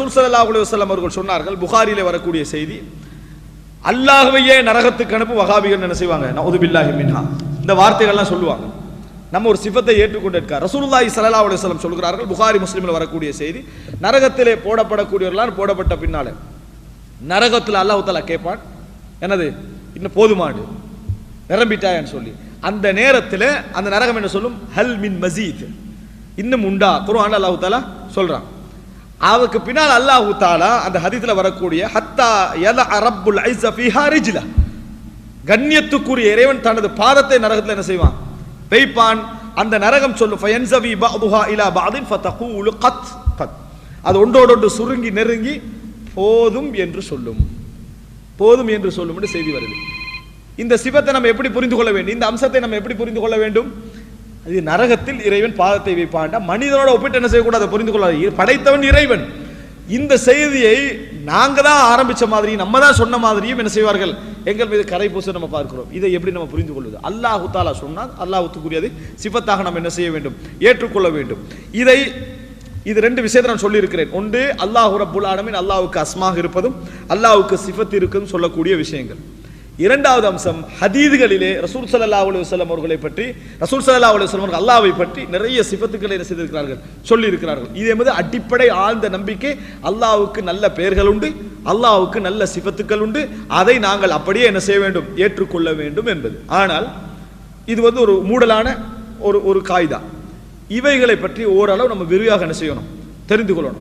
ரசூல் ஸல்லல்லாஹு அலைஹி வஸல்லம் அவர்கள் சொன்னார்கள், புகாரியிலே வரக்கூடிய செய்தி, அல்லாஹ்வையே நரகத்துக்கு அனுப்பும் வஹாபிகள் என்ன செய்வாங்க, நஊது பில்லாஹி மின்ஹா, இந்த வார்த்தைகள்லாம் சொல்லுவாங்க. நம்ம ஒரு சிஃபத்தை ஏற்றுக்கொண்டு இருக்கார். ரசூலுல்லாஹி ஸல்லல்லாஹு அலைஹி வஸல்லம் சொல்கிறார்கள், புகாரி முஸ்லிமில் வரக்கூடிய செய்தி, நரகத்திலே போடப்படக்கூடியவர்களால் போடப்பட்ட பின்னால நரகத்தில் அல்லாஹ் தஆலா கேட்பான், என்னது இன்னும் போதுமாடு நிரம்பிட்டாயான்னு சொல்லி. அந்த நேரத்தில் அந்த நரகம் என்ன சொல்லும், ஹல் மின் மஸீத், இன்னும் உண்டா. குர்ஆன்ல அல்லாஹ் தஆலா சொல்றான். அதுக்கு பின்னால் அல்லாஹ் தஆலா அந்த ஹதீஸ்ல வரக்கூடிய ஹத்தா யதஅ ரப்புல் ஐஸ ஃபீஹா ரிஜ்லா, கண்ணியத்துக்குரிய இறைவன் தனது பாதத்தை நரகத்தில் என்ன செய்வான், வைப்பான். அந்த நரகம் சொல்லும், ஃபயன்ஸவி பஅதுஹா இலா பஅதின் ஃபதகூலு கத் கத், அது ஒன்றோடொன்று சுருங்கி நெருங்கி போதும் என்று சொல்லும், போதும் என்று சொல்லும் என்று செய்தி வருது. இந்த சிவத்தை நம்ம எப்படி புரிந்து கொள்ள வேண்டும், இந்த அம்சத்தை நம்ம எப்படி புரிந்து கொள்ள வேண்டும்? அது நரகத்தில் இறைவன் பாதத்தை வைப்பான்டா, மனிதனோட ஒப்பிட்டு என்ன செய்யக்கூடாது, புரிந்து கொள்ளாது. படைத்தவன் இறைவன். இந்த செய்தியை நாங்க தான் ஆரம்பிச்ச மாதிரி, நம்ம தான் சொன்ன மாதிரியும் என்ன செய்வார்கள், எங்கள் மீது கரை பூச நம்ம பார்க்கிறோம். இதை எப்படி நம்ம புரிந்து கொள்வது? அல்லாஹ் தஆலா சொன்னால் அல்லாஹ்வுக்குரியது சிஃபத்தாக நம்ம என்ன செய்ய வேண்டும், ஏற்றுக்கொள்ள வேண்டும். இது ரெண்டு விஷயத்தை நான் சொல்லி இருக்கிறேன். ஒன்று, அல்லாஹ் ரப்புல் ஆலமீன் அல்லாஹ்வுக்கு அஸ்மாக இருப்பதும் அல்லாஹ்வுக்கு சிஃபத் இருக்குதும் சொல்லக்கூடிய விஷயங்கள். இரண்டாவது அம்சம், ஹதீதுகளிலே ரசூல் ஸல்லல்லாஹு அலைஹி வஸல்லம் அவர்களை பற்றி, ரசூல் ஸல்லல்லாஹு அலைஹி வஸல்லம் அவர்கள் அல்லாஹ்வை பற்றி நிறைய சிஃபத்துக்களை என்ன செய்திருக்கிறார்கள், சொல்லி இருக்கிறார்கள். இது என்பது அடிப்படை ஆழ்ந்த நம்பிக்கை. அல்லாஹ்வுக்கு நல்ல பெயர்கள் உண்டு, அல்லாஹ்வுக்கு நல்ல சிஃபத்துக்கள் உண்டு. அதை நாங்கள் அப்படியே என்ன செய்ய வேண்டும், ஏற்றுக்கொள்ள வேண்டும் என்பது. ஆனால் இது ஒரு மூடலான ஒரு காய்தா. இவைகளை பற்றி ஓரளவு நம்ம விரிவாக என்ன செய்யணும், தெரிந்து கொள்ளணும்.